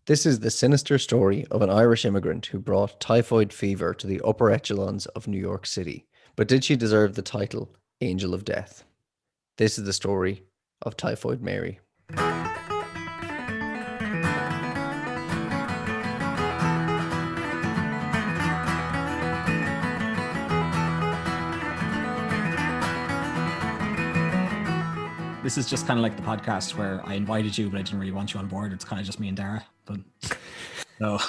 This is the sinister story of an Irish immigrant who brought typhoid fever to the upper echelons of New York City. But did she deserve the title Angel of Death? This is the story of Typhoid Mary. This is just kind of like the podcast where I invited you, but I didn't really want you on board. It's kind of just me and Darragh. But no.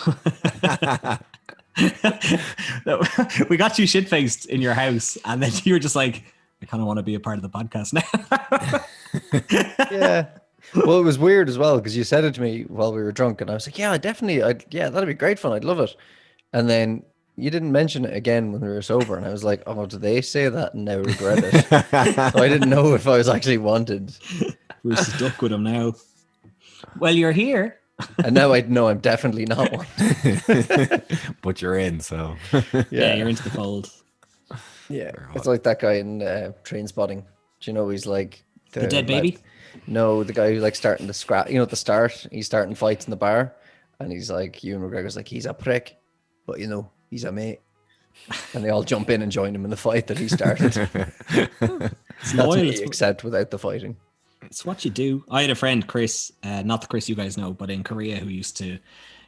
No, we got you shit-faced in your house, and then you were just like, I kind of want to be a part of the podcast now. Yeah. Well, it was weird as well because you said it to me while we were drunk, and I was like, yeah, that'd be great fun. I'd love it. And then you didn't mention it again when we were sober, and I was like, oh, did they say that and now regret it? So I didn't know if I was actually wanted. We're stuck with him now. Well, you're here. And now I know I'm definitely not one. But you're in, so. Yeah, you're into the fold. Yeah, it's like that guy in Train Spotting. Do you know he's like the dead baby? No, the guy who like starting to scrap. You know, at the start, he's starting fights in the bar, and he's like, Ewan McGregor's like, he's a prick, but you know, he's a mate. And they all jump in and join him in the fight that he started. That's what you accept without the fighting. It's what you do. I had a friend, Chris, not the Chris you guys know, but in Korea, who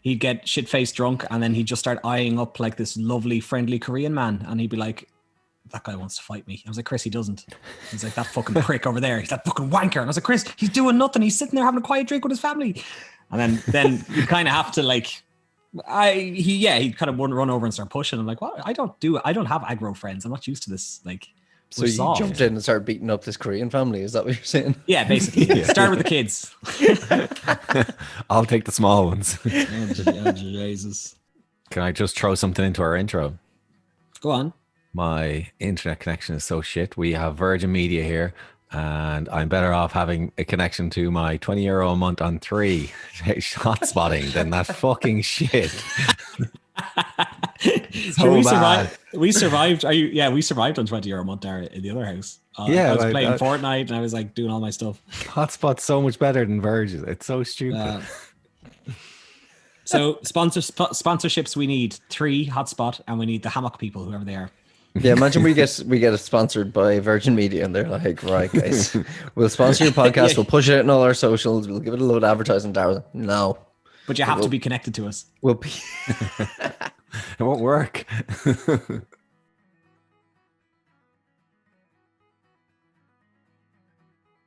he'd get shit-faced drunk, and then he'd just start eyeing up like this lovely, friendly Korean man, and he'd be like, that guy wants to fight me. I was like, Chris, he doesn't. He's like, that fucking prick over there. He's that fucking wanker. And I was like, Chris, he's doing nothing. He's sitting there having a quiet drink with his family. And then you kind of have to like, he'd kind of run over and start pushing. I'm like, well, I don't have aggro friends. I'm not used to this. Like, so you jumped in and started beating up this Korean family. Is that what you're saying? Yeah, basically. Yeah. Start with the kids. I'll take the small ones. Oh, Jesus. Can I just throw something into our intro? Go on. My internet connection is so shit. We have Virgin Media here, and I'm better off having a connection to my €20 a month on 3 hotspotting than that fucking shit. We survived. We survived on €20 a month there in the other house. I was playing Fortnite and I was like doing all my stuff. Hotspot's so much better than Virgin. It's so stupid. So sponsorships, we need 3 hotspot, and we need the hammock people, whoever they are. Yeah, imagine we get it sponsored by Virgin Media, and they're like, right, guys, we'll sponsor your podcast, we'll push it in all our socials, we'll give it a load of advertising. Darragh, no. But you have to be connected to us. We'll be. It won't work.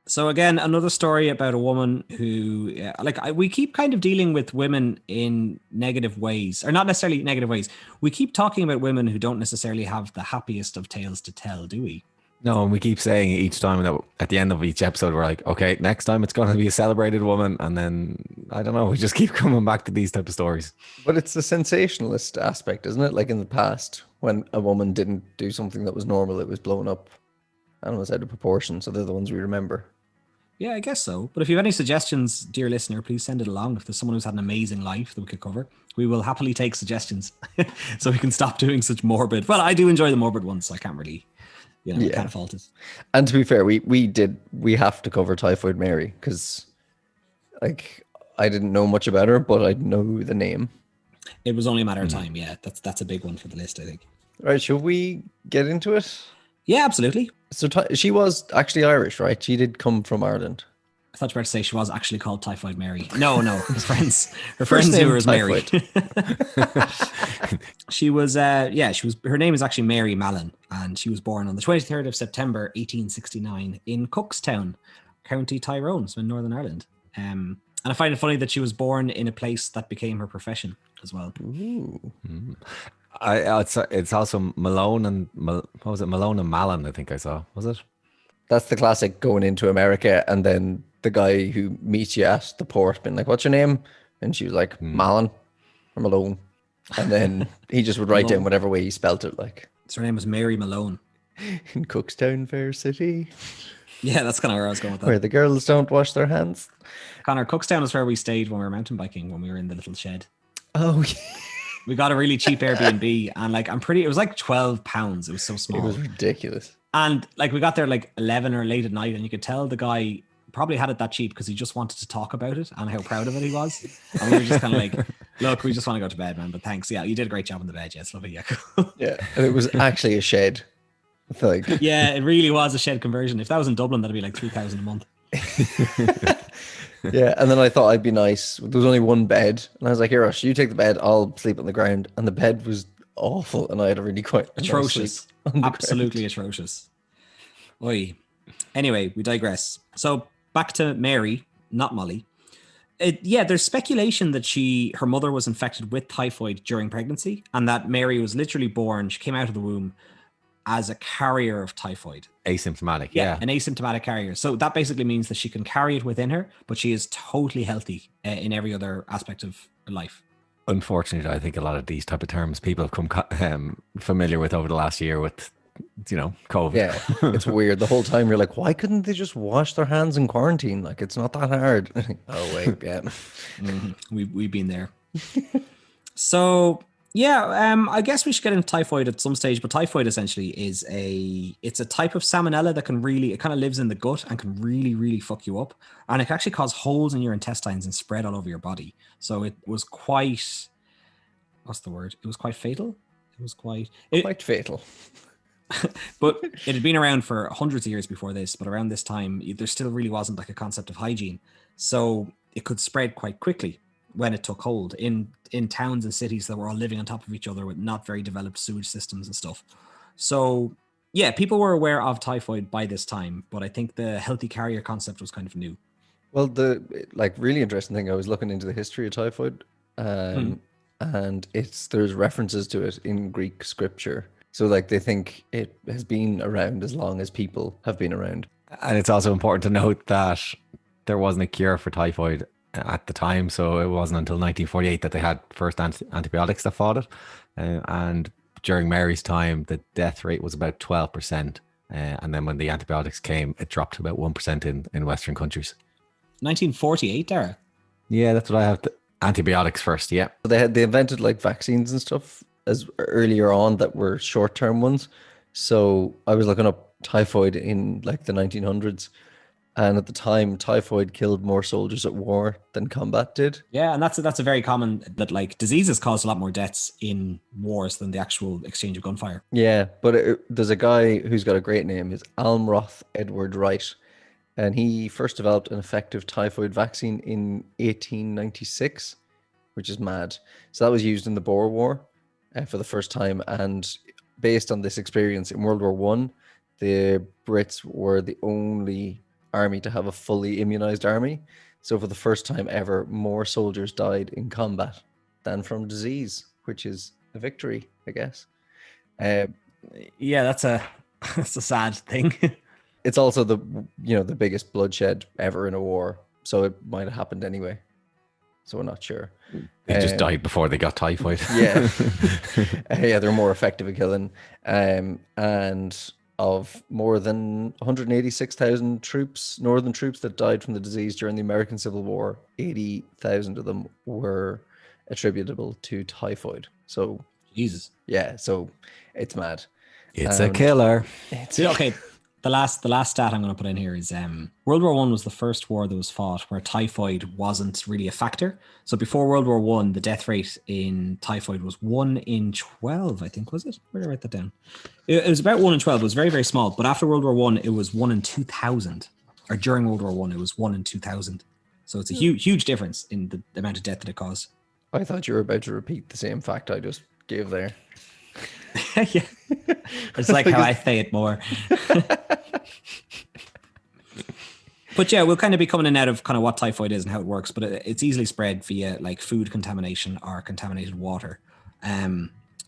So again, another story about a woman who, we keep kind of dealing with women in negative ways, or not necessarily negative ways. We keep talking about women who don't necessarily have the happiest of tales to tell, do we? No, and we keep saying each time that at the end of each episode, we're like, okay, next time it's going to be a celebrated woman. And then, I don't know, we just keep coming back to these type of stories. But it's the sensationalist aspect, isn't it? Like in the past, when a woman didn't do something that was normal, it was blown up and was out of proportion. So they're the ones we remember. Yeah, I guess so. But if you have any suggestions, dear listener, please send it along. If there's someone who's had an amazing life that we could cover, we will happily take suggestions so we can stop doing such morbid. Well, I do enjoy the morbid ones, so I can't really, can't fault it. And to be fair, we have to cover Typhoid Mary because, like, I didn't know much about her, but I know the name. It was only a matter of time. Yeah, that's a big one for the list, I think. Right, should we get into it? Yeah, absolutely. So she was actually Irish, right? She did come from Ireland. I thought you were about to say she was actually called Typhoid Mary. No, her friends knew her as Mary. She was, her name is actually Mary Mallon, and she was born on the 23rd of September, 1869 in Cookstown, County Tyrone, so in Northern Ireland. And I find it funny that she was born in a place that became her profession as well. Ooh. Mm. It's also Malone and Malone and Mallon, I think I saw. Was it? That's the classic going into America, and then the guy who meets you at the port being like, what's your name? And she was like, Mallon or Malone. And then he just would write down whatever way he spelt it. Like, so her name was Mary Malone. In Cookstown, Fair City. Yeah, that's kind of where I was going with that. Where the girls don't wash their hands. Connor, Cookstown is where we stayed when we were mountain biking, when we were in the little shed. Oh, yeah. We got a really cheap Airbnb, and it was like £12. It was so small. It was ridiculous. And like we got there like 11 or late at night, and you could tell the guy probably had it that cheap because he just wanted to talk about it and how proud of it he was. And we were just kind of like, look, we just want to go to bed, man. But thanks. Yeah, you did a great job on the bed. Yeah, it's lovely. Yeah, cool. Yeah, and it was actually a shed. Like, Yeah, it really was a shed conversion. If that was in Dublin, that'd be like 3,000 a month. yeah, and then I thought I'd be nice. There was only one bed, and I was like, "Here, Rush, you take the bed. I'll sleep on the ground." And the bed was awful, and I had a really quite Atrocious, absolutely ground. atrocious. Oi. Anyway, we digress. So back to Mary, not Molly. There's speculation that her mother was infected with typhoid during pregnancy, and that Mary was literally born. She came out of the womb as a carrier of typhoid. Asymptomatic, yeah. An asymptomatic carrier. So that basically means that she can carry it within her, but she is totally healthy in every other aspect of her life. Unfortunately, I think a lot of these type of terms people have come familiar with over the last year with, COVID. Yeah, it's weird. The whole time you're like, why couldn't they just wash their hands in quarantine? Like, it's not that hard. Oh, wait, yeah. We've been there. So... yeah, I guess we should get into typhoid at some stage, but typhoid essentially is it's a type of salmonella that it kind of lives in the gut and can really, really fuck you up. And it can actually cause holes in your intestines and spread all over your body. So it was quite, what's the word? It was quite fatal. It was quite fatal. But it had been around for hundreds of years before this, but around this time, there still really wasn't like a concept of hygiene. So it could spread quite quickly when it took hold in towns and cities that were all living on top of each other with not very developed sewage systems and stuff. So yeah, people were aware of typhoid by this time, but I think the healthy carrier concept was kind of new. Well, the really interesting thing, I was looking into the history of typhoid, and there's references to it in Greek scripture. So they think it has been around as long as people have been around. And it's also important to note that there wasn't a cure for typhoid at the time, so it wasn't until 1948 that they had first antibiotics that fought it, and during Mary's time the death rate was about 12%, and then when the antibiotics came it dropped to about 1% in Western countries. 1948, Darragh? Yeah, that's what I have. Antibiotics first, yeah. They invented vaccines and stuff as earlier on that were short-term ones. So I was looking up typhoid in the 1900s. And at the time, typhoid killed more soldiers at war than combat did. Yeah, and that's a very common that diseases caused a lot more deaths in wars than the actual exchange of gunfire. Yeah, but there's a guy who's got a great name. It's Almroth Edward Wright, and he first developed an effective typhoid vaccine in 1896, which is mad. So that was used in the Boer War for the first time, and based on this experience in World War One, the Brits were the only army to have a fully immunized army. So for the first time ever, more soldiers died in combat than from disease, which is a victory, I guess. Yeah, that's a sad thing. It's also the biggest bloodshed ever in a war, so it might have happened anyway. So we're not sure. They just died before they got typhoid. Yeah, yeah, they're more effective at killing. And of more than 186,000 northern troops that died from the disease during the American Civil War, 80,000 of them were attributable to typhoid. So Jesus. Yeah, so it's mad. It's a killer. Okay, the last stat I'm going to put in here is World War One was the first war that was fought where typhoid wasn't really a factor. So before World War One, the death rate in typhoid was 1 in 12, I think, was it? Where did I write that down? It was about 1 in 12. It was very, very small. But after World War One, it was 1 in 2,000. Or during World War One, it was 1 in 2,000. So it's a huge difference in the amount of death that it caused. I thought you were about to repeat the same fact I just gave there. Yeah, it's like how I say it more. But yeah, we'll kind of be coming in out of kind of what typhoid is and how it works, but it's easily spread via food contamination or contaminated water.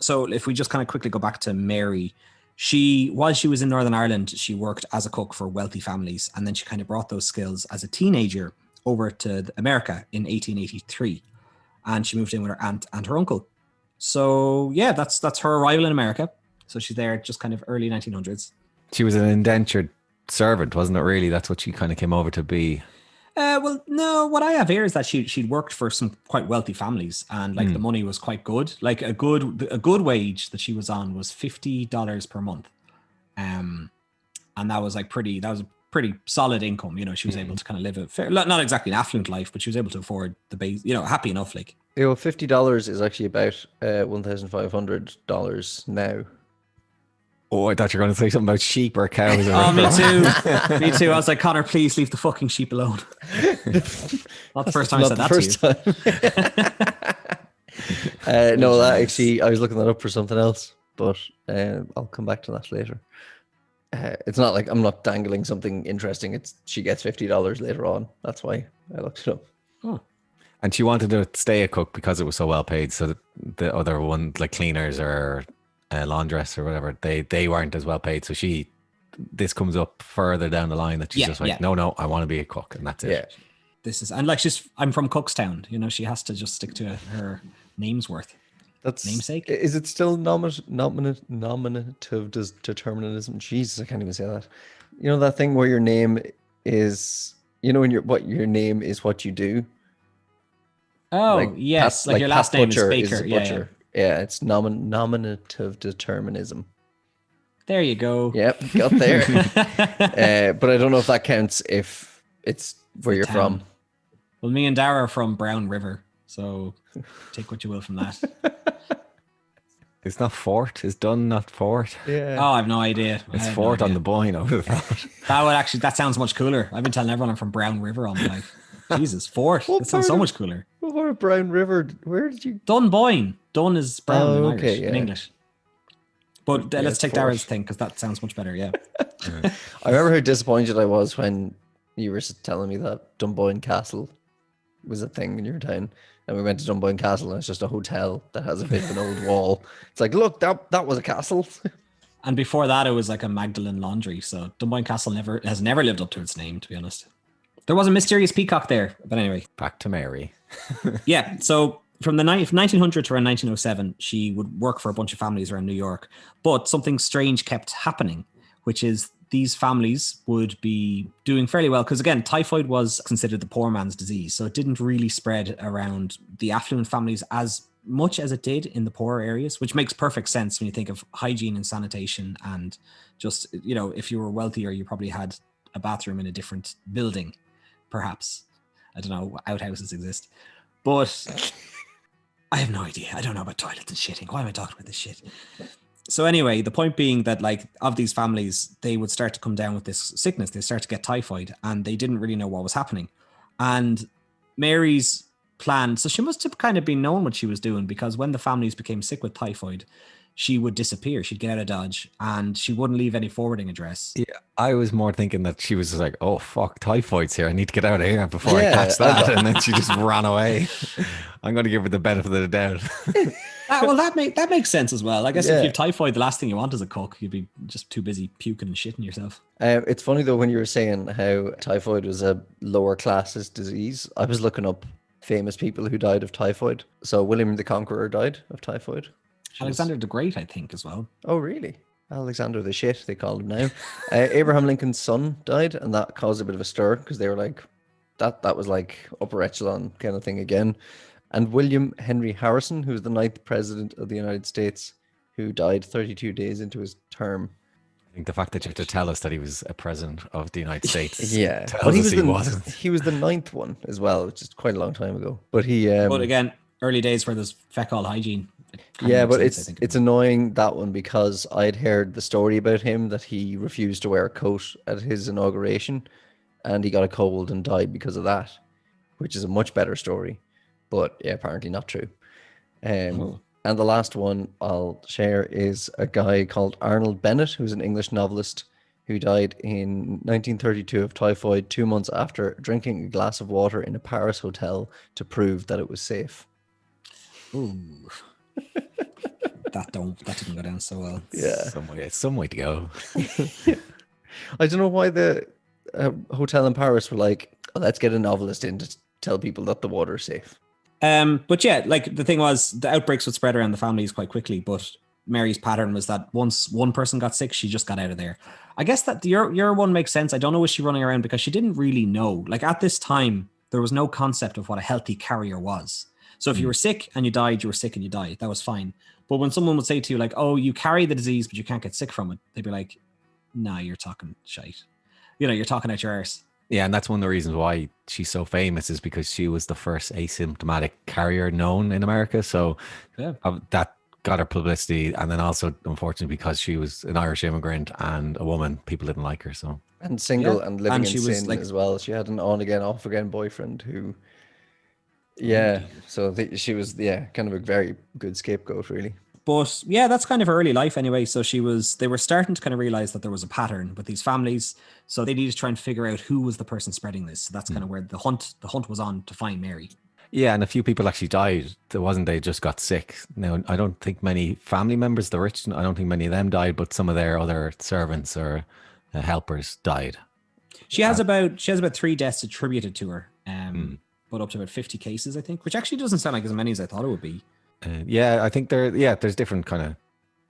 So if we just kind of quickly go back to Mary, while she was in Northern Ireland, she worked as a cook for wealthy families, and then she kind of brought those skills as a teenager over to America in 1883, and she moved in with her aunt and her uncle. So yeah, that's her arrival in America. So she's there just kind of early 1900s. She was an indentured servant, wasn't it, really? That's what she kind of came over to be. Well, no, what I have here is that she'd worked for some quite wealthy families, and the money was quite good. A good wage that she was on was $50 per month. And that was a pretty pretty solid income. You know, she was able to kind of live a fair, not exactly an affluent life, but she was able to afford the base, you know, happy enough. Like, You know, $50 is actually about $1,500 now. Oh, I thought you were going to say something about sheep or cows. Or oh, me too. Me too. I was like, Connor, please leave the fucking sheep alone. Not the first time I said that to you. No, that actually, I was looking that up for something else, but I'll come back to that later. It's not like I'm not dangling something interesting. It's she gets $50 later on. That's why I looked it up. Oh. And she wanted to stay a cook because it was so well paid. So the other ones, like cleaners or laundress or whatever, they weren't as well paid. So this comes up further down the line that she's just like, no, I want to be a cook, and that's it. Yeah. This is, and like, I'm from Cookstown. You know, she has to just stick to her name's worth. That's namesake. Is it still nominative determinism? Jesus, I can't even say that. You know that thing where your name is, you know, what your name is what you do. Oh, like yes, like your last name is Baker. Yeah, it's nominative determinism. There you go. Yep, got there. But I don't know if that counts if it's where you're from. Well, me and Darragh are from Brown River, so take what you will from that. It's not Fort. It's Dun, not Fort. Yeah. Oh, I have no idea. It's Fort on the Boyne. That sounds much cooler. I've been telling everyone I'm from Brown River all my life. Jesus, Fort. That sounds so much cooler. What part of Brown River? Where did you? Dunboyne. Dun is brown in Irish, yeah. in English. But let's take Darragh's thing because that sounds much better. Yeah. I remember how disappointed I was when you were telling me that Dunboyne Castle was a thing in your town, and we went to Dunboyne Castle, and it's just a hotel that has a bit of an old wall. It's like, look, that was a castle. And before that, it was like a Magdalen laundry. So Dunboyne Castle has never lived up to its name, to be honest. There was a mysterious peacock there, but anyway. Back to Mary. Yeah, so from the 1900 to around 1907, she would work for a bunch of families around New York. But something strange kept happening, which is these families would be doing fairly well. Because again, typhoid was considered the poor man's disease. So it didn't really spread around the affluent families as much as it did in the poorer areas, which makes perfect sense when you think of hygiene and sanitation. And just, you know, if you were wealthier, you probably had a bathroom in a different building, perhaps. I don't know, outhouses exist. But I have no idea. I don't know about toilets and shitting. Why am I talking about this shit? So anyway, the point being that, like, of these families, they would start to come down with this sickness. They start to get typhoid, and they didn't really know what was happening. And Mary's plan, so she must have kind of been knowing what she was doing, because when the families became sick with typhoid, she would disappear. She'd get out of Dodge, and she wouldn't leave any forwarding address. Yeah, I was more thinking that she was just like, oh, fuck, typhoid's here. I need to get out of here before I catch that. And then she just ran away. I'm going to give her the benefit of the doubt. Well, that makes sense as well. I guess if you have typhoid, the last thing you want as a cook, you'd be just too busy puking and shitting yourself. It's funny, though, when you were saying how typhoid was a lower class disease, I was looking up famous people who died of typhoid. So William the Conqueror died of typhoid. Alexander the Great, I think, as well. Oh, really? Alexander the Shit, they called him now. Abraham Lincoln's son died, and that caused a bit of a stir because they were like, that was like upper echelon kind of thing again. And William Henry Harrison, who was the 9th president of the United States, who died 32 days into his term. I think the fact that you have to tell us that he was a president of the United States but he was the 9th one as well, which is quite a long time ago. But but again, early days where there's fecal hygiene. Yeah, but it's annoying, that one, because I'd heard the story about him that he refused to wear a coat at his inauguration, and he got a cold and died because of that, which is a much better story. But yeah, apparently not true. And the last one I'll share is a guy called Arnold Bennett, who's an English novelist who died in 1932 of typhoid 2 months after drinking a glass of water in a Paris hotel to prove that it was safe. Ooh. That didn't go down so well. Yeah. Some way to go. I don't know why the hotel in Paris were like, let's get a novelist in to tell people that the water is safe. But yeah, like the thing was, the outbreaks would spread around the families quite quickly. But Mary's pattern was that once one person got sick, she just got out of there. I guess that your one makes sense. I don't know, was she running around because she didn't really know. Like at this time, there was no concept of what a healthy carrier was. So if you were sick and you died, you were sick and you died. That was fine. But when someone would say to you like, oh, you carry the disease, but you can't get sick from it, they'd be like, nah, you're talking shite. you're talking out your arse. Yeah, and that's one of the reasons why she's so famous is because she was the first asymptomatic carrier known in America. So Yeah. that got her publicity. And then also, unfortunately, because she was an Irish immigrant and a woman, people didn't like her. So And single Yeah. and living And in she was, sin like- as well. She had an on again, off again boyfriend who, dear. so she was, kind of a very good scapegoat, really. But yeah, that's kind of her early life anyway. So they were starting to kind of realize that there was a pattern with these families. So they needed to try and figure out who was the person spreading this. So that's kind of where the hunt was on to find Mary. yeah, and a few people actually died. There wasn't, they just got sick. Now, I don't think many family members, the rich, I don't think many of them died, but some of their other servants or helpers died. She has about 3 deaths attributed to her. But up to about 50 cases, I think, which actually doesn't sound like as many as I thought it would be. Yeah, I think there's different kind of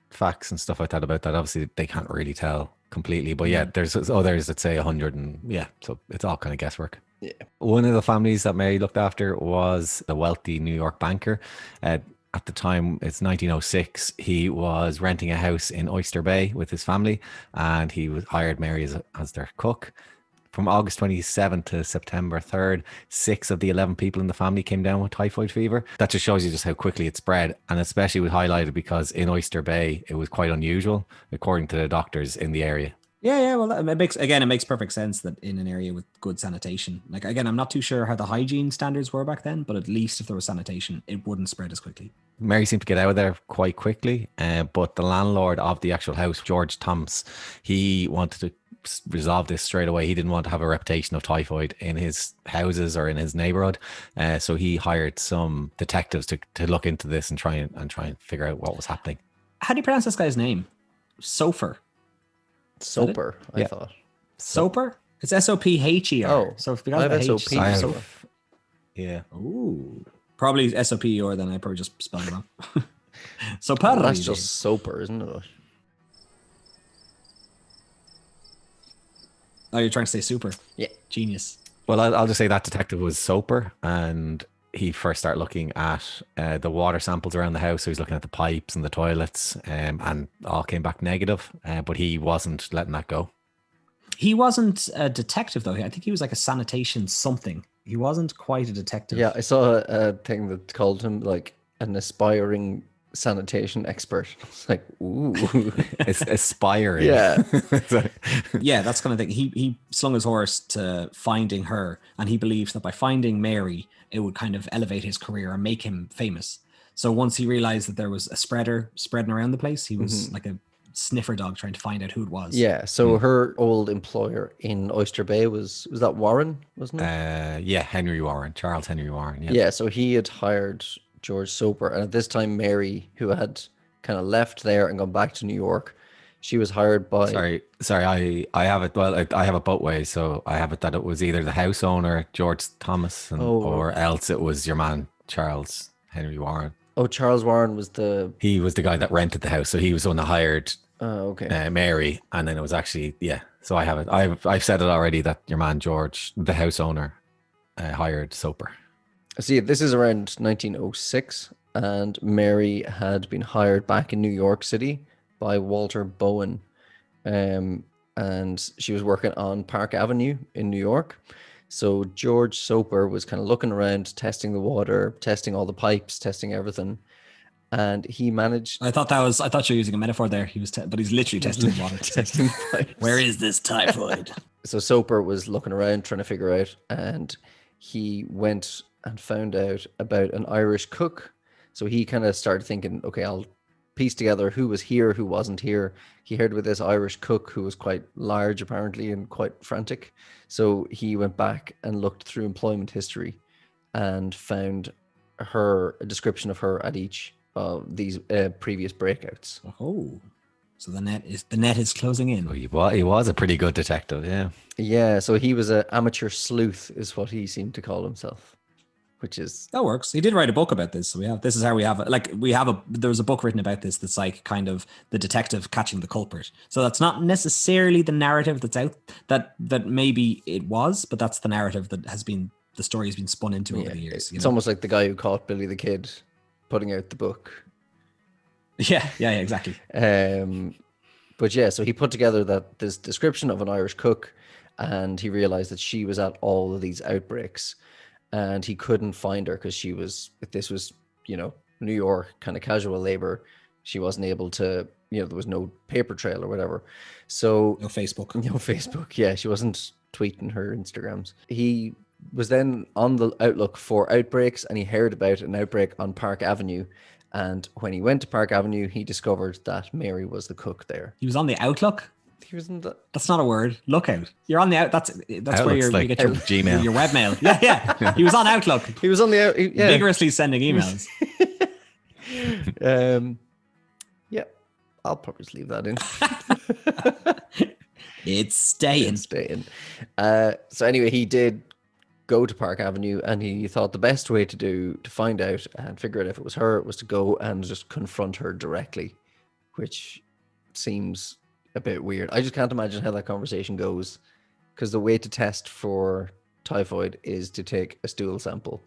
facts and stuff like that about that. Obviously, they can't really tell completely, but yeah, there's others that say 100, and so it's all kind of guesswork. Yeah. One of the families that Mary looked after was a wealthy New York banker. At the time, it's 1906. He was renting a house in Oyster Bay with his family, and he hired Mary as their cook. From August 27th to September 3rd, 6 of the 11 people in the family came down with typhoid fever. That just shows you just how quickly it spread. And especially was highlighted because in Oyster Bay, it was quite unusual, according to the doctors in the area. Yeah. Well, it makes perfect sense that in an area with good sanitation, like, again, I'm not too sure how the hygiene standards were back then, but at least if there was sanitation, it wouldn't spread as quickly. Mary seemed to get out of there quite quickly, but the landlord of the actual house, George Thomas, he wanted to resolve this straight away. He didn't want to have a reputation of typhoid in his houses or in his neighborhood, so he hired some detectives to look into this and try and figure out what was happening. How do you pronounce this guy's name? Soper. Soper, I Yeah. thought. Soper? It's Sopher. Oh, So if we I got have the H, SOP. I have- so- Yeah. Ooh. Probably SOPER, then I probably just spelled it wrong. So Well, that's just Soper, isn't it? Oh, you're trying to say super. Yeah. Genius. Well, I'll just say that detective was Soper, and he first started looking at the water samples around the house. So he's looking at the pipes and the toilets, and all came back negative, but he wasn't letting that go. He wasn't a detective, though. I think he was like a sanitation something. He wasn't quite a detective. Yeah, I saw a thing that called him like an aspiring sanitation expert. It's like, ooh. It's aspiring. Yeah. Yeah, that's kind of thing. He slung his horse to finding her, and he believed that by finding Mary, it would kind of elevate his career and make him famous. So once he realized that there was a spreader spreading around the place, he was like a sniffer dog trying to find out who it was. Yeah, so her old employer in Oyster Bay was that Warren, wasn't it? Henry Warren, Charles Henry Warren. Yeah. Yeah, so he had hired George Soper, and at this time Mary, who had kind of left there and gone back to New York, she was hired by Sorry, I have it. Well, I have it both ways. So I have it that it was either the house owner George Thomas, or else it was your man Charles Henry Warren. Oh, Charles Warren was the He was the guy that rented the house, so he was the one that hired okay. Mary, and then it was actually So I have it. I've said it already that your man George, the house owner, hired Soper. See, this is around 1906, and Mary had been hired back in New York City by Walter Bowen, and she was working on Park Avenue in New York. So George Soper was kind of looking around, testing the water, testing all the pipes, testing everything, and he managed. I thought you were using a metaphor there. But he's literally testing water. testing pipes. Where is this typhoid? So Soper was looking around, trying to figure out, and he went and found out about an Irish cook. So he kind of started thinking, okay, I'll piece together who was here, who wasn't here. He heard with this Irish cook who was quite large apparently and quite frantic. So he went back and looked through employment history and found a description of her at each of these previous breakouts. Oh, so the net is closing in. Oh, he was a pretty good detective, yeah. Yeah, so he was an amateur sleuth, is what he seemed to call himself, which is that works. He did write a book about this. So this is how we have it. Like there was a book written about this that's like kind of the detective catching the culprit. So that's not necessarily the narrative that's out that maybe it was, but that's the narrative that the story has been spun into over the years. It's almost like the guy who caught Billy the Kid putting out the book. Yeah, exactly. But yeah, so he put together this description of an Irish cook, and he realized that she was at all of these outbreaks, and he couldn't find her because this was, New York kind of casual labor. She wasn't able to, there was no paper trail or whatever. So No Facebook. no Facebook. Yeah, she wasn't tweeting her Instagrams. He was then on the outlook for outbreaks, and he heard about an outbreak on Park Avenue. And when he went to Park Avenue, he discovered that Mary was the cook there. He was on the outlook. He was in the... That's not a word. Lookout. You're on the out. That's where you get your Gmail. Your webmail. Yeah. He was on Outlook. He was on the out. Yeah. Vigorously sending emails. Yeah, I'll probably just leave that in. It's staying. So anyway, he did go to Park Avenue, and he thought the best way to find out and figure out if it was her was to go and just confront her directly, which seems a bit weird. I just can't imagine how that conversation goes, because the way to test for typhoid is to take a stool sample.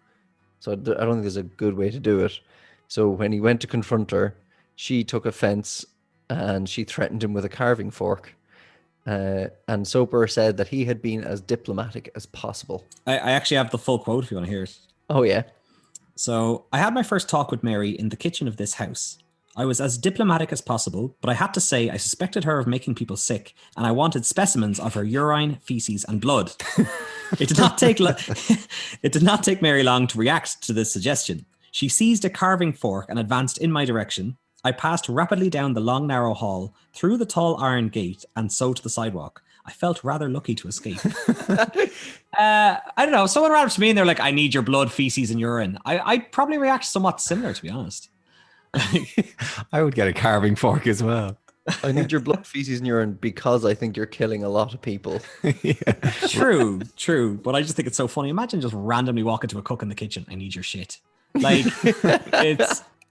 So I don't think there's a good way to do it. So when he went to confront her, she took offense and she threatened him with a carving fork. And Soper said that he had been as diplomatic as possible. I actually have the full quote if you want to hear it. Oh, yeah. So, I had my first talk with Mary in the kitchen of this house. I was as diplomatic as possible, but I had to say I suspected her of making people sick, and I wanted specimens of her urine, feces, and blood. It did not take Mary long to react to this suggestion. She seized a carving fork and advanced in my direction. I passed rapidly down the long, narrow hall, through the tall iron gate, and so to the sidewalk. I felt rather lucky to escape. I don't know. Someone ran up to me and they're like, I need your blood, feces, and urine. I'd probably react somewhat similar, to be honest. I would get a carving fork as well. I need your blood, feces, and urine because I think you're killing a lot of people. Yeah. True. But I just think it's so funny. Imagine just randomly walking to a cook in the kitchen. I need your shit. Like,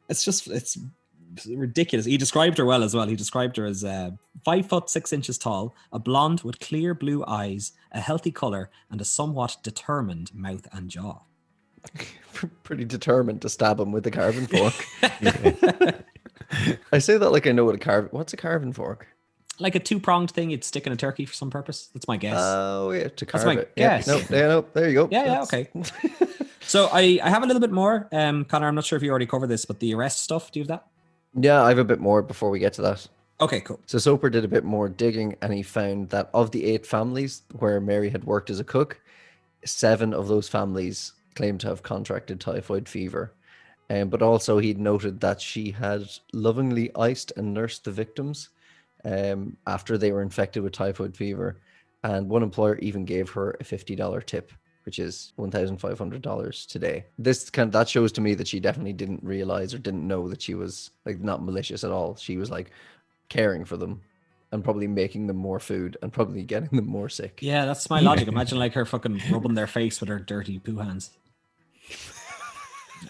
it's ridiculous. He described her well as well. He described her as 5 foot 6 inches tall, a blonde with clear blue eyes, a healthy color, and a somewhat determined mouth and jaw. Pretty determined to stab him with the carving fork. I say that like I know what's a carving fork? Like a 2-pronged thing you'd stick in a turkey for some purpose. That's my guess. Oh, yeah, to carve That's my it. guess. Yeah, no, there you go. Yeah, okay. So I have a little bit more. Connor, I'm not sure if you already covered this, but the arrest stuff, do you have that? Yeah, I have a bit more before we get to that. Okay, cool. So Soper did a bit more digging, and he found that of the 8 families where Mary had worked as a cook, 7 of those families claimed to have contracted typhoid fever. But also he'd noted that she had lovingly iced and nursed the victims after they were infected with typhoid fever. And one employer even gave her a $50 tip, which is $1,500 today. That shows to me that she definitely didn't realize or didn't know that she was like not malicious at all. She was like caring for them and probably making them more food and probably getting them more sick. Yeah, that's my logic. Imagine like her fucking rubbing their face with her dirty poo hands.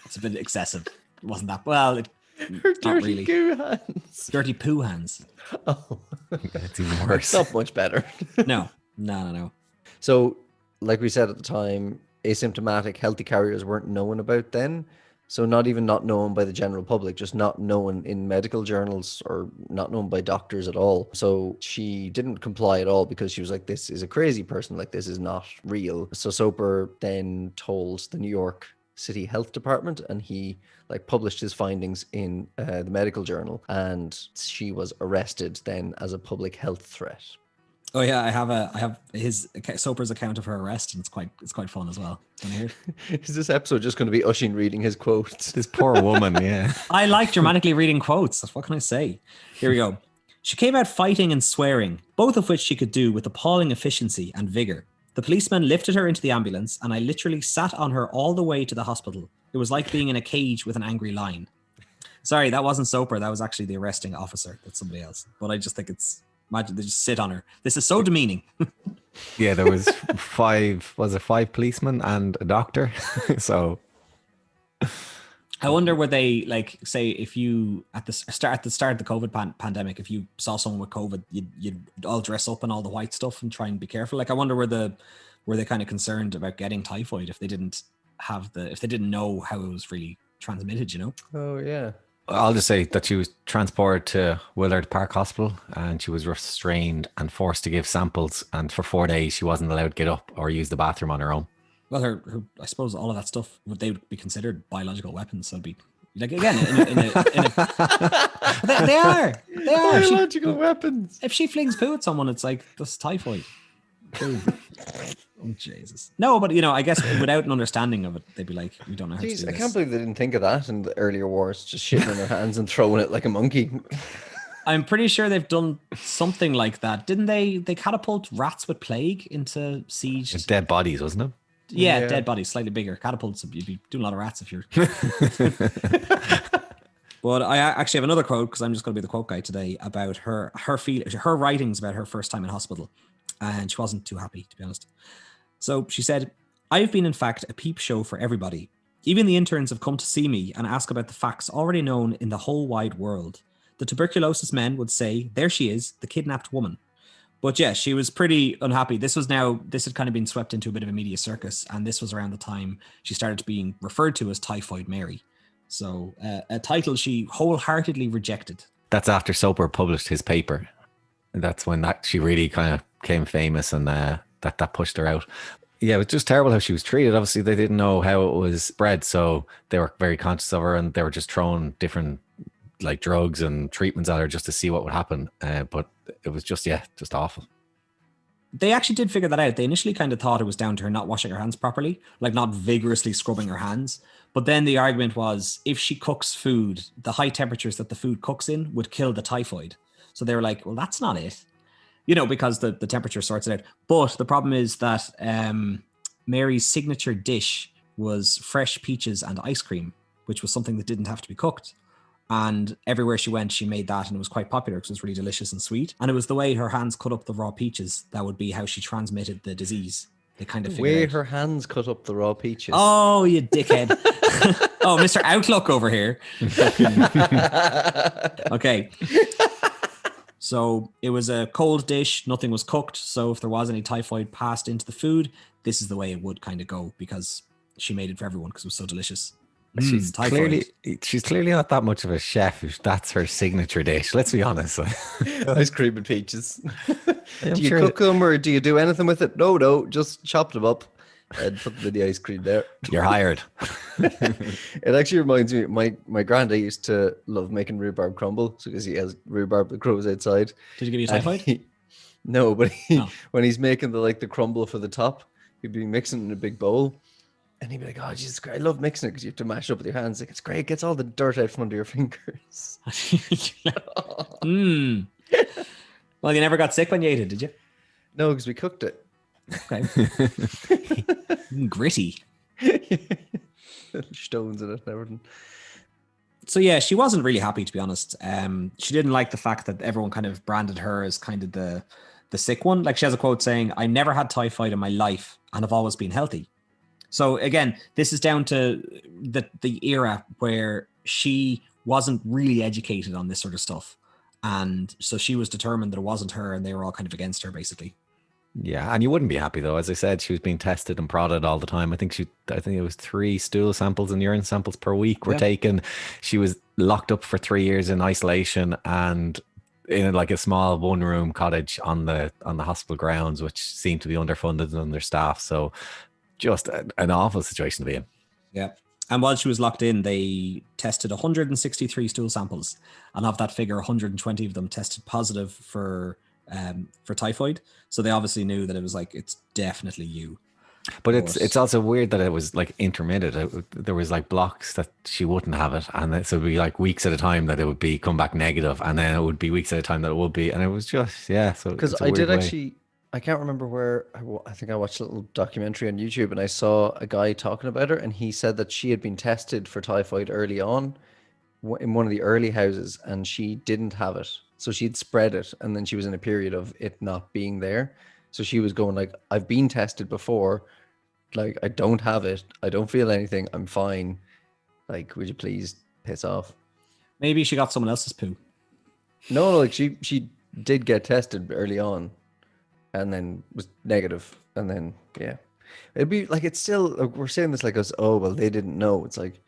It's a bit excessive. It wasn't that well. Her dirty poo hands. Dirty poo hands. Oh, That's even worse. not much better. No. So, like we said at the time, asymptomatic healthy carriers weren't known about then. So not even not known by the general public, just not known in medical journals or not known by doctors at all. So she didn't comply at all because she was like, this is a crazy person. Like, this is not real. So Soper then told the New York City Health Department, and he published his findings in the medical journal, and she was arrested then as a public health threat. Oh yeah, I have his Soper's account of her arrest, and it's quite fun as well. Want to hear it? Is this episode just going to be Oisin reading his quotes? This poor woman, yeah. I like dramatically reading quotes. What can I say? Here we go. She came out fighting and swearing, both of which she could do with appalling efficiency and vigor. The policeman lifted her into the ambulance, and I literally sat on her all the way to the hospital. It was like being in a cage with an angry lion. Sorry, that wasn't Soper. That was actually the arresting officer. That's somebody else. But I just think imagine they just sit on her. This is so demeaning. Yeah, there was 5 policemen and a doctor. So I wonder were they say if you at the start of the COVID pandemic, if you saw someone with COVID, you'd all dress up in all the white stuff and try and be careful. I wonder were they kind of concerned about getting typhoid if they didn't know how it was really transmitted, you know? Oh yeah. I'll just say that she was transported to Willard Park Hospital and she was restrained and forced to give samples. And for 4 days, she wasn't allowed to get up or use the bathroom on her own. Well, her I suppose all of that stuff they would be considered biological weapons. So it'd be like again they are Biological weapons. If she flings poo at someone, it's like that's typhoid. Poo. Oh Jesus! No, but I guess without an understanding of it, they'd be like, "We don't know how to do Jeez, I this." can't believe they didn't think of that in the earlier wars. Just shitting in their hands and throwing it like a monkey. I'm pretty sure they've done something like that, didn't they? They catapult rats with plague into siege. It's dead bodies, wasn't it? Yeah, dead bodies, slightly bigger. Catapults, you'd be doing a lot of rats if you're. But I actually have another quote because I'm just going to be the quote guy today about her writings about her first time in hospital, and she wasn't too happy, to be honest. So she said, "I've been in fact a peep show for everybody. Even the interns have come to see me and ask about the facts already known in the whole wide world. The tuberculosis men would say, there she is, the kidnapped woman." But yeah, she was pretty unhappy. This had kind of been swept into a bit of a media circus, and this was around the time she started being referred to as Typhoid Mary. So a title she wholeheartedly rejected. That's after Soper published his paper. That's when she really kind of became famous, and that pushed her out. Yeah, it was just terrible how she was treated. Obviously, they didn't know how it was spread, so they were very conscious of her, and they were just throwing different like drugs and treatments at her just to see what would happen. But it was just awful. They actually did figure that out. They initially kind of thought it was down to her not washing her hands properly, like not vigorously scrubbing her hands. But then the argument was if she cooks food, the high temperatures that the food cooks in would kill the typhoid. So they were like, well, that's not it. Because the temperature sorts it out. But the problem is that Mary's signature dish was fresh peaches and ice cream, which was something that didn't have to be cooked. And everywhere she went, she made that, and it was quite popular because it was really delicious and sweet. And it was the way her hands cut up the raw peaches that would be how she transmitted the disease. They kind of figured out. Her hands cut up the raw peaches. Oh, you dickhead. Oh, Mr. Outlook over here. Okay. So it was a cold dish. Nothing was cooked. So if there was any typhoid passed into the food, this is the way it would kind of go because she made it for everyone because it was so delicious. She's clearly not that much of a chef if that's her signature dish. Let's be honest. Ice cream and peaches. Do you cook them or do you do anything with it? No, just chop them up and put them in the ice cream there. You're hired. It actually reminds me, my granddad used to love making rhubarb crumble because he has rhubarb that grows outside. Did he give you typhoid? No, but when he's making the crumble for the top, he'd be mixing it in a big bowl. And he'd be like, "Oh, Jesus Christ, I love mixing it because you have to mash it up with your hands. Like, it's great. It gets all the dirt out from under your fingers." Well, you never got sick when you ate it, did you? No, because we cooked it. Okay. Gritty. Stones in it and everything. So yeah, she wasn't really happy, to be honest. She didn't like the fact that everyone kind of branded her as kind of the sick one. Like she has a quote saying, "I never had typhoid in my life and have always been healthy." So again, this is down to the era where she wasn't really educated on this sort of stuff. And so she was determined that it wasn't her and they were all kind of against her, basically. Yeah, and you wouldn't be happy though. As I said, she was being tested and prodded all the time. I think it was 3 stool samples and urine samples per week were taken. She was locked up for 3 years in isolation and in like a small 1-room cottage on the hospital grounds, which seemed to be underfunded and understaffed. So just an awful situation to be in. Yeah. And while she was locked in, they tested 163 stool samples. And of that figure, 120 of them tested positive for typhoid. So they obviously knew that it was like, it's definitely you. But it's also weird that it was like intermittent. There was like blocks that she wouldn't have it. And so it would be like weeks at a time that it would be come back negative. And then it would be weeks at a time that it would be. And it was just, yeah. So because I did actually... I can't remember where, I think I watched a little documentary on YouTube and I saw a guy talking about her and he said that she had been tested for typhoid early on in one of the early houses and she didn't have it. So she'd spread it and then she was in a period of it not being there. So she was going like, I've been tested before. Like, I don't have it. I don't feel anything. I'm fine. Like, would you please piss off? Maybe she got someone else's poo. No, like she did get tested early on. And then was negative, and then it'd be like it's still we're saying this like us. Oh well, they didn't know. It's like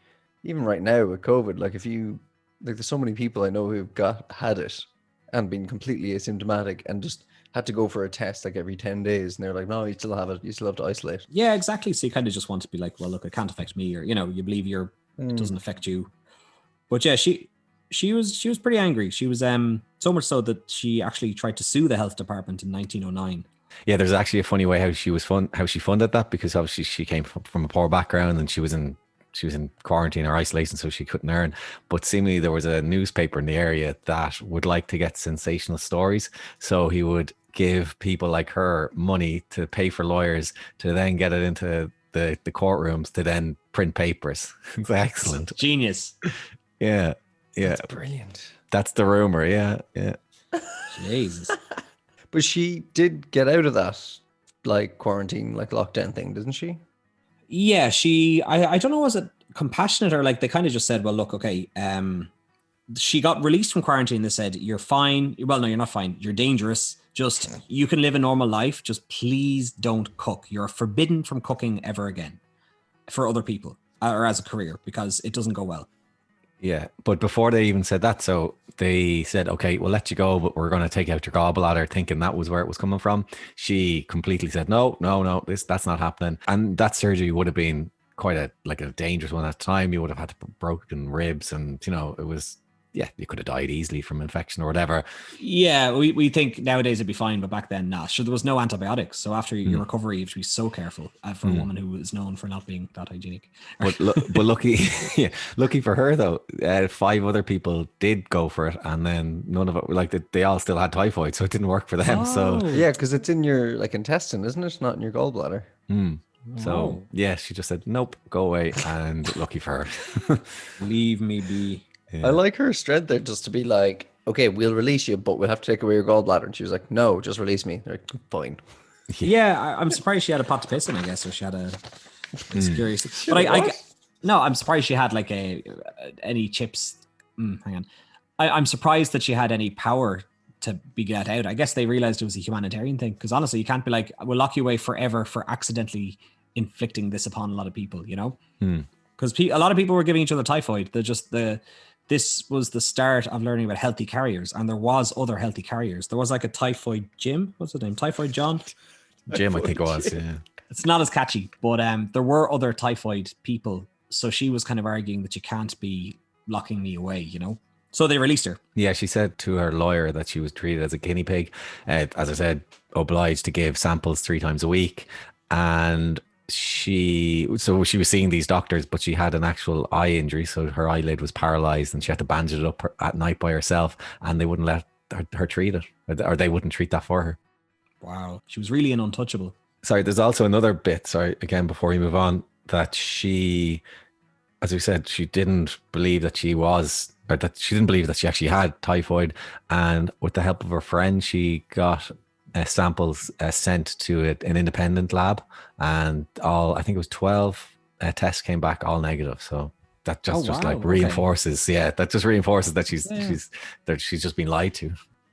even right now with COVID, like if you Like there's so many people I know who've had it and been completely asymptomatic and just had to go for a test like every 10 days, and they're like, no, you still have it, you still have to isolate. Yeah, exactly. So you kind of just want to be like, well, look, it can't affect me, or you believe it doesn't affect you. But yeah, she was pretty angry. She was so much so that she actually tried to sue the health department in 1909. Yeah, there's actually a funny way how she funded that, because obviously she came from a poor background and she was in quarantine or isolation, so she couldn't earn. But seemingly there was a newspaper in the area that would like to get sensational stories, so he would give people like her money to pay for lawyers to then get it into the courtrooms to then print papers. It's excellent. Genius. Yeah. That's brilliant. That's the rumor. Yeah. Jesus. But she did get out of that like quarantine, like lockdown thing, doesn't she? Yeah, I don't know, was it compassionate or like they kind of just said, well, look, okay, she got released from quarantine. They said, you're fine. Well, no, you're not fine. You're dangerous. Just, you can live a normal life. Just please don't cook. You're forbidden from cooking ever again for other people or as a career, because it doesn't go well. Yeah, but before they even said that, so they said, okay, we'll let you go, but we're going to take out your gallbladder, thinking that was where it was coming from. She completely said, no, that's not happening. And that surgery would have been quite a dangerous one at the time. You would have had broken ribs, and it was, you could have died easily from infection or whatever. Yeah, we think nowadays it'd be fine, but back then, nah. Sure, there was no antibiotics. So after your recovery, you have to be so careful for a woman who is known for not being that hygienic. But lucky for her though, 5 other people did go for it, and then none of it, they all still had typhoid, so it didn't work for them. So yeah, because it's in your like intestine, isn't it? Not in your gallbladder. So yeah, she just said, nope, go away, and lucky for her. Leave me be. Yeah. I like her strength there, just to be like, okay, we'll release you, but we'll have to take away your gallbladder. And she was like, no, just release me. They're like, fine. Yeah, I'm surprised she had a pot to piss in, I guess, or she had a. It's curious, but I'm surprised she had like any chips. Hang on, I'm surprised that she had any power to be get out. I guess they realized it was a humanitarian thing, because honestly, you can't be like, we'll lock you away forever for accidentally inflicting this upon a lot of people, because a lot of people were giving each other typhoid. This was the start of learning about healthy carriers, and there was other healthy carriers. There was like a typhoid Jim. What's his name? Typhoid John? Jim, I think it was, yeah. It's not as catchy, but there were other typhoid people. So she was kind of arguing that you can't be locking me away, So they released her. Yeah, she said to her lawyer that she was treated as a guinea pig. As I said, obliged to give samples 3 times a week. And she was seeing these doctors, but she had an actual eye injury, so her eyelid was paralyzed, and she had to bandage it up at night by herself, and they wouldn't let her treat it, or they wouldn't treat that for her. Wow, she was really an untouchable. Sorry, there's also another bit, again, before we move on, that she, as we said, she didn't believe that she actually had typhoid, and with the help of her friend, she got samples sent to an independent lab, and I think it was 12 tests came back all negative. So that reinforces, that just reinforces that she's just been lied to.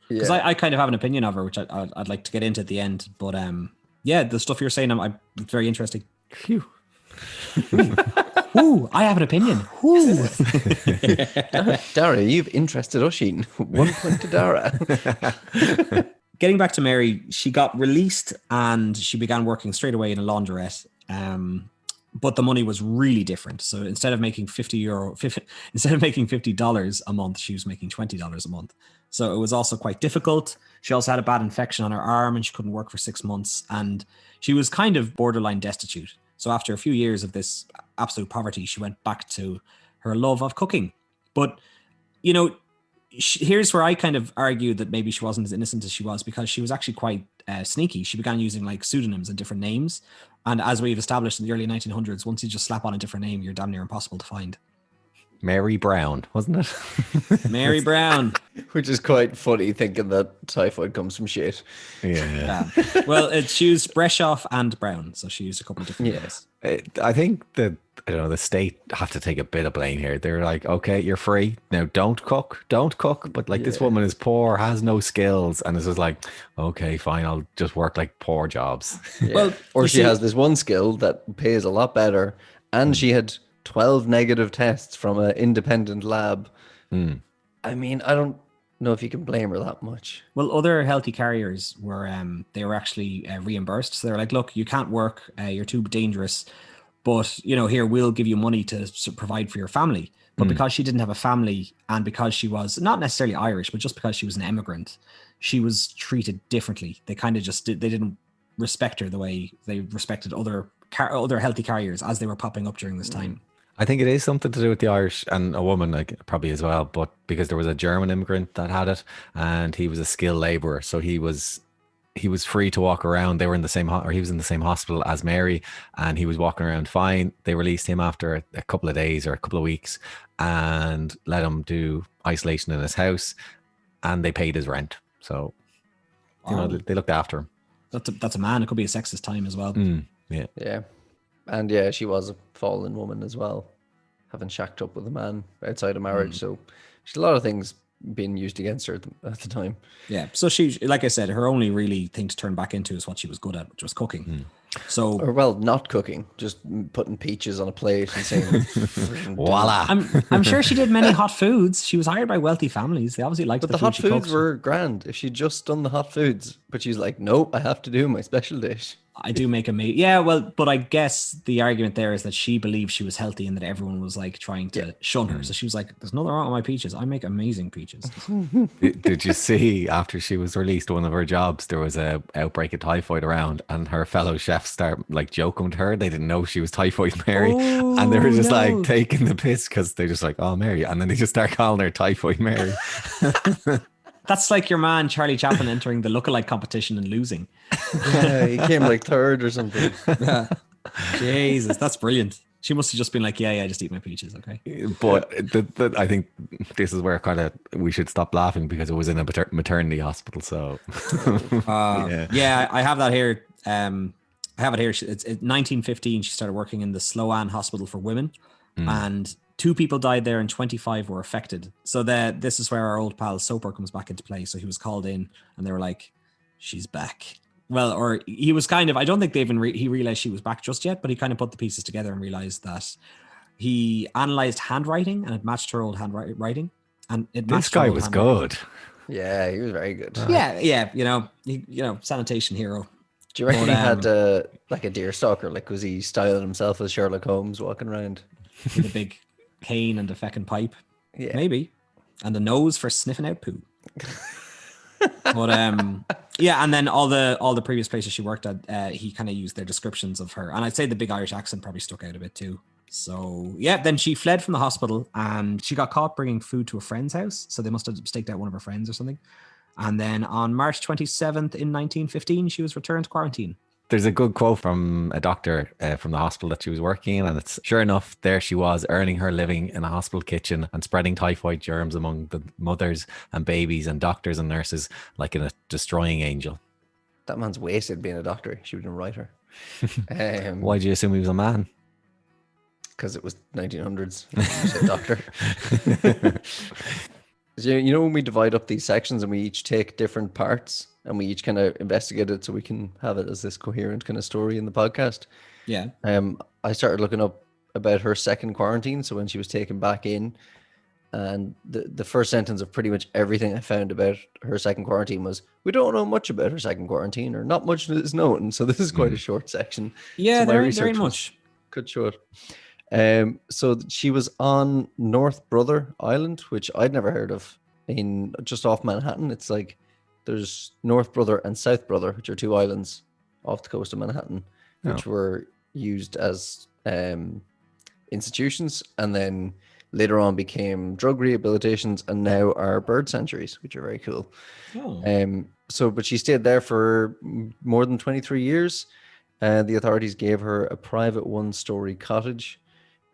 Because I kind of have an opinion of her, which I'd like to get into at the end. But the stuff you're saying, it's very interesting. Phew. Ooh, I have an opinion. Darragh, you've interested Oisin. 1 point to Darragh. Getting back to Mary, she got released and she began working straight away in a laundrette. But the money was really different. So instead of making $50 a month, she was making $20 a month. So it was also quite difficult. She also had a bad infection on her arm, and she couldn't work for 6 months. And she was kind of borderline destitute. So after a few years of this absolute poverty, she went back to her love of cooking. But, here's where I kind of argue that maybe she wasn't as innocent as she was, because she was actually quite sneaky. She began using like pseudonyms and different names. And as we've established in the early 1900s, once you just slap on a different name, you're damn near impossible to find. Mary Brown, wasn't it? Mary Brown. Which is quite funny, thinking that typhoid comes from shit. Yeah. Well, she used Breshoff and Brown, so she used a couple of different names. I think that, the state have to take a bit of blame here. They're like, okay, you're free. Now don't cook. But this woman is poor, has no skills. And it's just like, okay, fine, I'll just work like poor jobs. Yeah. Well, or she has this one skill that pays a lot better. And she had 12 negative tests from an independent lab Mm. I mean, I don't know if you can blame her that much. Well, other healthy carriers were they were actually reimbursed. So they're like, look, you can't work, you're too dangerous, but here we'll give you money to provide for your family. But because she didn't have a family, and because she was not necessarily Irish, but just because she was an immigrant, she was treated differently. They kind of they didn't respect her the way they respected other healthy carriers as they were popping up during this time. I think it is something to do with the Irish, and a woman like probably as well, but because there was a German immigrant that had it, and he was a skilled labourer, so he was free to walk around. They were in the same or he was in the same hospital as Mary, and he was walking around fine. They released him after a couple of days or a couple of weeks and let him do isolation in his house, and they paid his rent. So they looked after him. That's a man. It could be a sexist time as well. Yeah. And yeah, she was a fallen woman as well, having shacked up with a man outside of marriage. So she's a lot of things being used against her at the time. Yeah. So she, like I said, her only really thing to turn back into is what she was good at, which was cooking. So, or well, not cooking, just putting peaches on a plate and saying, voila. I'm sure she did many hot foods. She was hired by wealthy families. They obviously liked but the food hot she foods cooked. were grand if she'd just done the hot foods. But she's like, nope, I have to do my special dish. I do make a meat. Yeah, well, but I guess the argument there is that she believed she was healthy and that everyone was like trying to shun her. So she was like, there's nothing wrong with my peaches. I make amazing peaches. Did you see after she was released one of her jobs, there was a outbreak of typhoid around, and her fellow chefs start like joking with her. They didn't know she was Typhoid Mary, and they were just like taking the piss because they just like, oh, Mary, and then they just start calling her Typhoid Mary. That's like your man Charlie Chaplin entering the lookalike competition and losing. Yeah, he came like third or something. Yeah. Jesus, that's brilliant. She must have just been like, yeah, just eat my peaches, okay? But I think this is where kind of we should stop laughing because it was in a maternity hospital. So yeah, I have that here. I have it here. It's 1915. She started working in the Sloan Hospital for Women, and 2 people died there and 25 were affected. So this is where our old pal Soper comes back into play. So he was called in and they were like, she's back. Well, or he was kind of, I don't think they even he realized she was back just yet, but he kind of put the pieces together and realized that he analyzed handwriting and it matched her old handwriting. And it this guy was good. Yeah, he was very good. Yeah. Sanitation hero. Do you reckon he had like a deer stalker? Like, was he styling himself as Sherlock Holmes walking around? With a big cane and a feckin' pipe. Yeah. Maybe. And a nose for sniffing out poo. But yeah, and then all the previous places she worked at, he kind of used their descriptions of her. And I'd say the big Irish accent probably stuck out a bit too. So yeah, then she fled from the hospital and she got caught bringing food to a friend's house. So they must have staked out one of her friends or something. And then on March 27th in 1915, she was returned to quarantine. There's a good quote from a doctor from the hospital that she was working in, and it's sure enough, there she was earning her living in a hospital kitchen and spreading typhoid germs among the mothers and babies and doctors and nurses like a destroying angel. That man's wasted being a doctor. She wouldn't write her. Why do you assume he was a man? Because it was 1900s. He said doctor. You know when we divide up these sections and we each take different parts and we each kind of investigate it so we can have it as this coherent kind of story in the podcast. Yeah. I started looking up about her second quarantine. So when she was taken back in, and the first sentence of pretty much everything I found about her second quarantine was, we don't know much about her second quarantine, or not much is known. So this is quite a short section. Yeah, so there ain't much. Could show it. So she was on North Brother Island, which I'd never heard of, in just off Manhattan. It's like there's North Brother and South Brother, which are 2 islands off the coast of Manhattan, which were used as institutions, and then later on became drug rehabilitations, and now are bird sanctuaries, which are very cool. But she stayed there for more than 23 years. The authorities gave her a private 1-story cottage.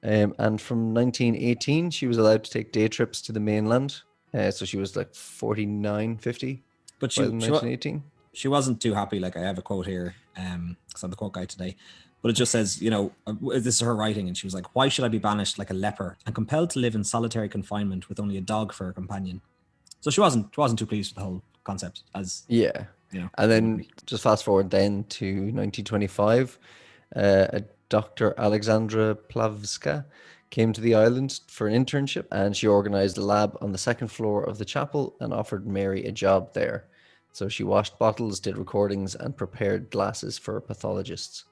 And from 1918, she was allowed to take day trips to the mainland. So she was like 49, 50 but by 1918. She wasn't too happy. Like, I have a quote here, because I'm the quote guy today. But it just says, this is her writing. And she was like, why should I be banished like a leper and compelled to live in solitary confinement with only a dog for a companion? So she wasn't too pleased with the whole concept. And then just fast forward then to 1925, Dr. Alexandra Plavska came to the island for an internship, and she organized a lab on the second floor of the chapel and offered Mary a job there. So she washed bottles, did recordings, and prepared glasses for pathologists.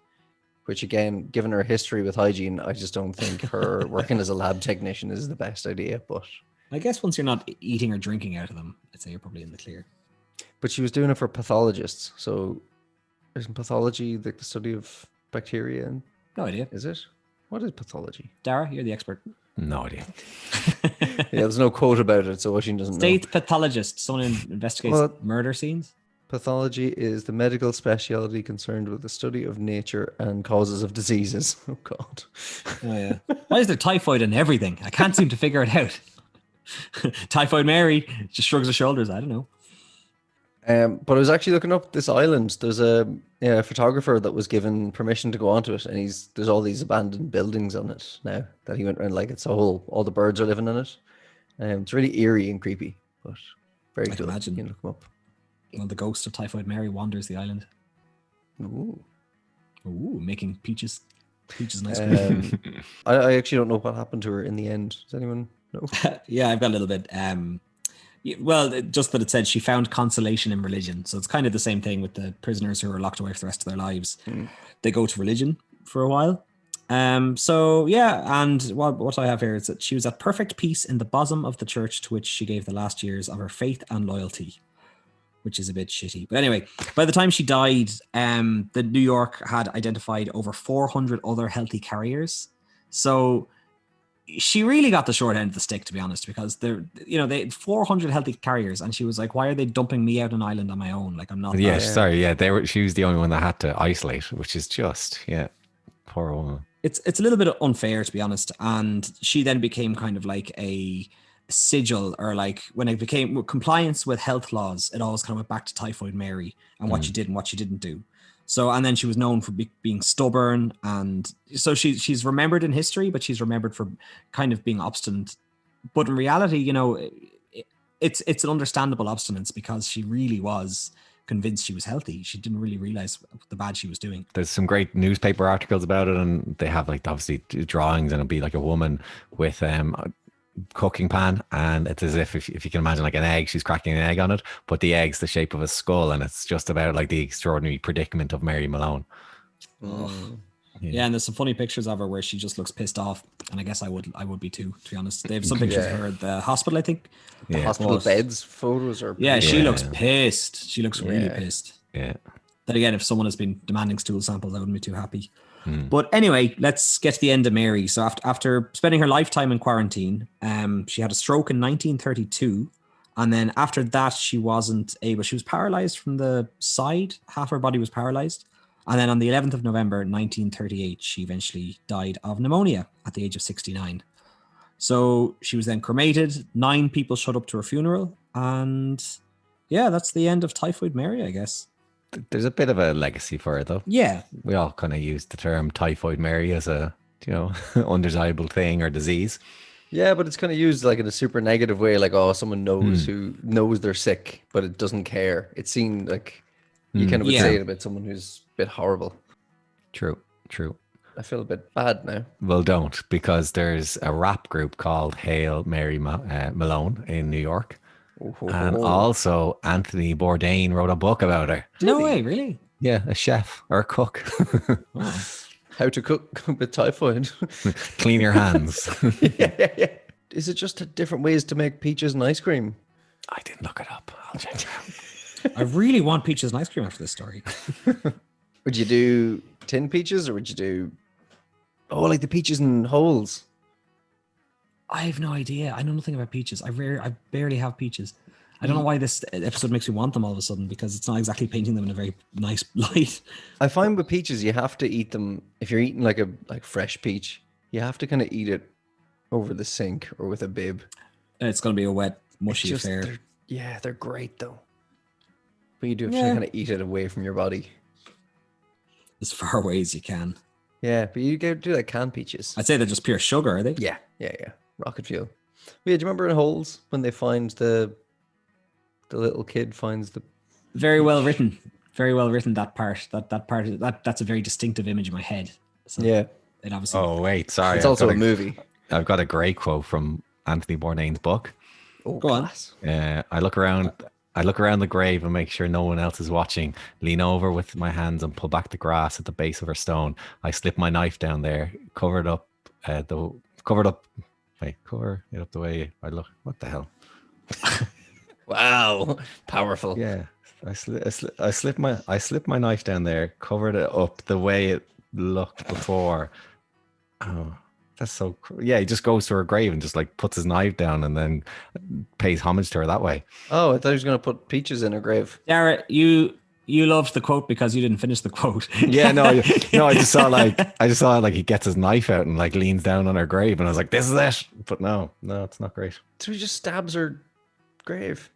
Which, again, given her history with hygiene, I just don't think her working as a lab technician is the best idea. But I guess once you're not eating or drinking out of them, I'd say you're probably in the clear. she was doing it for pathologists. So isn't pathology the study of bacteria? And No idea. is it? What is pathology? Darragh, you're the expert. No idea. Yeah, there's no quote about it, so Oisin doesn't know. State pathologist, someone who investigates murder scenes. Pathology is the medical specialty concerned with the study of nature and causes of diseases. Oh, God. Oh, yeah. Why is there typhoid in everything? I can't seem to figure it out. Typhoid Mary just shrugs her shoulders. I don't know. But I was actually looking up this island. There's a photographer that was given permission to go onto it, and there's all these abandoned buildings on it now that he went around. Like, it's all the birds are living in it. It's really eerie and creepy, but very I cool. can imagine. You can look them up. Well, the ghost of Typhoid Mary wanders the island. Ooh. Making peaches nice cream. I actually don't know what happened to her in the end. Does anyone know? Yeah, I've got a little bit. Well, just that it said she found consolation in religion. So it's kind of the same thing with the prisoners who are locked away for the rest of their lives. They go to religion for a while. So yeah, and what I have here is that she was at perfect peace in the bosom of the church to which she gave the last years of her faith and loyalty, which is a bit shitty. But anyway, by the time she died, the New York had identified over 400 other healthy carriers. So she really got the short end of the stick, to be honest, because they 400 healthy carriers, and she was like, "Why are they dumping me out an island on my own? Like, I'm not." Yeah, sorry. Yeah, she was the only one that had to isolate, which is just poor woman. It's a little bit unfair, to be honest. And she then became kind of like a sigil, or like when it became compliance with health laws, it always kind of went back to Typhoid Mary and what she did and what she didn't do. So, and then she was known for being stubborn, and so she's remembered in history, but she's remembered for kind of being obstinate. But in reality, it's an understandable obstinance, because she really was convinced she was healthy. She didn't really realize the bad she was doing. There's some great newspaper articles about it, and they have like obviously drawings, and it'll be like a woman with cooking pan, and it's as if you can imagine like an egg, she's cracking an egg on it, but the egg's the shape of a skull, and it's just about like the extraordinary predicament of Mary Mallon. Yeah, and there's some funny pictures of her where she just looks pissed off, and I guess I would be too, to be honest. They have some pictures of her at the hospital, I think. The hospital beds photos are she looks pissed. She looks really pissed. Yeah. Then again, if someone has been demanding stool samples, I wouldn't be too happy. But anyway, let's get to the end of Mary. So after spending her lifetime in quarantine, she had a stroke in 1932. And then after that, she was paralyzed from the side. Half her body was paralyzed. And then on the 11th of November, 1938, she eventually died of pneumonia at the age of 69. So she was then cremated. 9 people showed up to her funeral. And yeah, that's the end of Typhoid Mary, I guess. There's a bit of a legacy for her, though. Yeah. We all kind of use the term Typhoid Mary as a, undesirable thing or disease. Yeah, but it's kind of used like in a super negative way, like, oh, someone knows who knows they're sick, but it doesn't care. It seemed like you kind of would say it about someone who's a bit horrible. True. I feel a bit bad now. Well, don't, because there's a rap group called Hail Mary Malone in New York. And also Anthony Bourdain wrote a book about her. No way, really? Yeah, a chef or a cook. Wow. How to cook with typhoid. Clean your hands. Yeah. Is it just different ways to make peaches and ice cream? I didn't look it up. I'll check it out. I really want peaches and ice cream after this story. Would you do tin peaches, or would you do like the peaches in holes? I have no idea. I know nothing about peaches. I barely have peaches. I don't know why this episode makes me want them all of a sudden, because it's not exactly painting them in a very nice light. I find with peaches, you have to eat them. If you're eating like fresh peach, you have to kind of eat it over the sink or with a bib. It's going to be a wet, mushy affair. They're great though. But you do have to kind of eat it away from your body. As far away as you can. Yeah, but you go do like canned peaches. I'd say they're just pure sugar, are they? Yeah. Rocket fuel. But yeah, do you remember in Holes when they find the little kid finds the... Very well written, that part. That's a very distinctive image in my head. So yeah. It obviously... Oh, wait, sorry. It's also a movie. I've got a great quote from Anthony Bourdain's book. Oh, Go on. class. I look around the grave and make sure no one else is watching. Lean over with my hands and pull back the grass at the base of her stone. I slip my knife down there, cover it up the way I look. What the hell? Wow, powerful. Yeah, I slip my knife down there, covered it up the way it looked before. Oh, that's so cool. Yeah, he just goes to her grave and just like puts his knife down and then pays homage to her that way. Oh, I thought he was going to put peaches in her grave. Darragh, you loved the quote because you didn't finish the quote. Yeah, no, I just saw like he gets his knife out and like leans down on her grave, and I was like, this is it. But no, it's not great. So he just stabs her grave.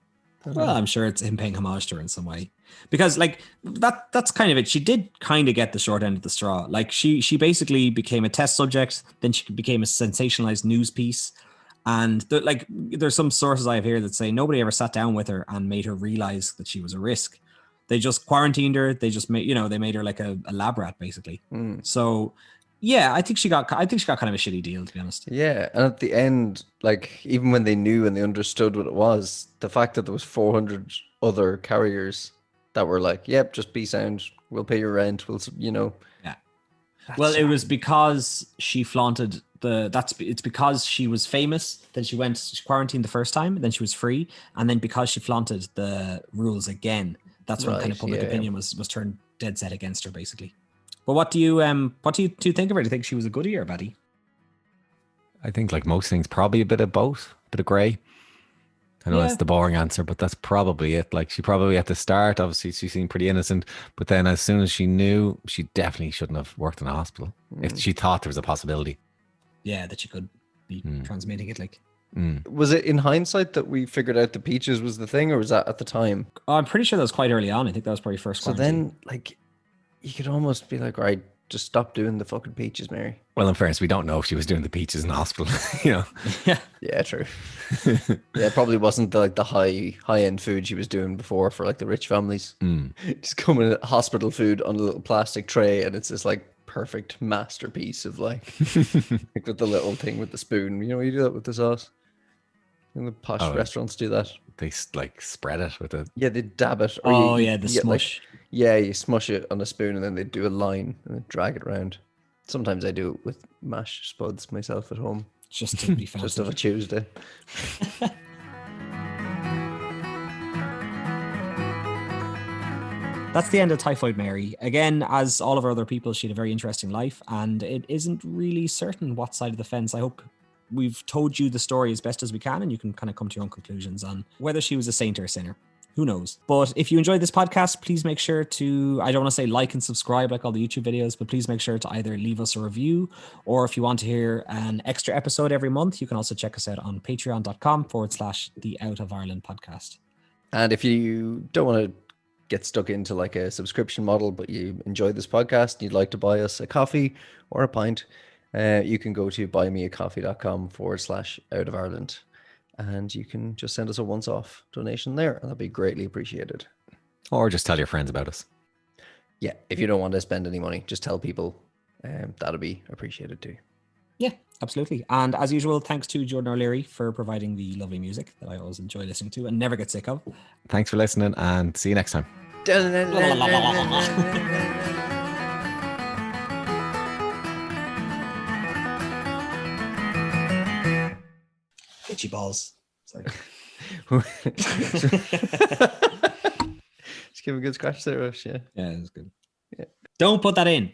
Well, I'm sure it's him paying homage to her in some way, because like that's kind of it. She did kind of get the short end of the straw. Like she basically became a test subject, then she became a sensationalized news piece, and there's some sources I have here that say nobody ever sat down with her and made her realize that she was a risk. They just quarantined her. They just made they made her like a lab rat basically. So yeah, I think she got kind of a shitty deal, to be honest. Yeah, and at the end, like even when they knew and they understood what it was, the fact that there was 400 other carriers that were like, "Yep, just be sound. We'll pay your rent. Yeah. Well, it was because she flaunted it's because she was famous. Then she quarantined the first time, and then she was free, and then because she flaunted the rules again, that's when kind of public opinion was turned dead set against her, basically. But what do you think of her? Do you think she was a goodie or a baddie? I think like most things, probably a bit of both, a bit of grey. I know that's the boring answer, but that's probably it. Like she probably at the start, obviously she seemed pretty innocent, but then as soon as she knew, she definitely shouldn't have worked in a hospital if she thought there was a possibility. Yeah, that she could be transmitting it. Like, Was it in hindsight that we figured out the peaches was the thing, or was that at the time? I'm pretty sure that was quite early on. I think that was probably first. So then, like, you could almost be like, right, just stop doing the fucking peaches, Mary. Well, in fairness, we don't know if she was doing the peaches in the hospital. Yeah, true. Yeah, it probably wasn't the high end food she was doing before for like the rich families. Just coming in hospital food on a little plastic tray, and it's this like perfect masterpiece of like with the little thing with the spoon. You do that with the sauce. And the posh restaurants do that. They like spread it with a... Yeah, they dab it. Or the smush. You smush it on a spoon and then they do a line and then drag it around. Sometimes I do it with mashed spuds myself at home. Just to be fancy. Just of a Tuesday. That's the end of Typhoid Mary. Again, as all of our other people, she had a very interesting life, and it isn't really certain what side of the fence. I hope we've told you the story as best as we can, and you can kind of come to your own conclusions on whether she was a saint or a sinner. Who knows? But if you enjoyed this podcast, please make sure to, I don't want to say like and subscribe like all the YouTube videos, but please make sure to either leave us a review, or if you want to hear an extra episode every month, you can also check us out on patreon.com/the Out of Ireland podcast. And if you don't want to get stuck into like a subscription model, but you enjoy this podcast and you'd like to buy us a coffee or a pint, you can go to buymeacoffee.com/Out of Ireland. And you can just send us a once-off donation there, and that'd be greatly appreciated. Or just tell your friends about us. Yeah, if you don't want to spend any money, just tell people. That'll be appreciated too. Yeah, absolutely. And as usual, thanks to Jordan O'Leary for providing the lovely music that I always enjoy listening to and never get sick of. Thanks for listening, and see you next time. Itchy balls. Sorry. Just give a good scratch there, Rush. Yeah. Yeah, it was good. Yeah. Don't put that in.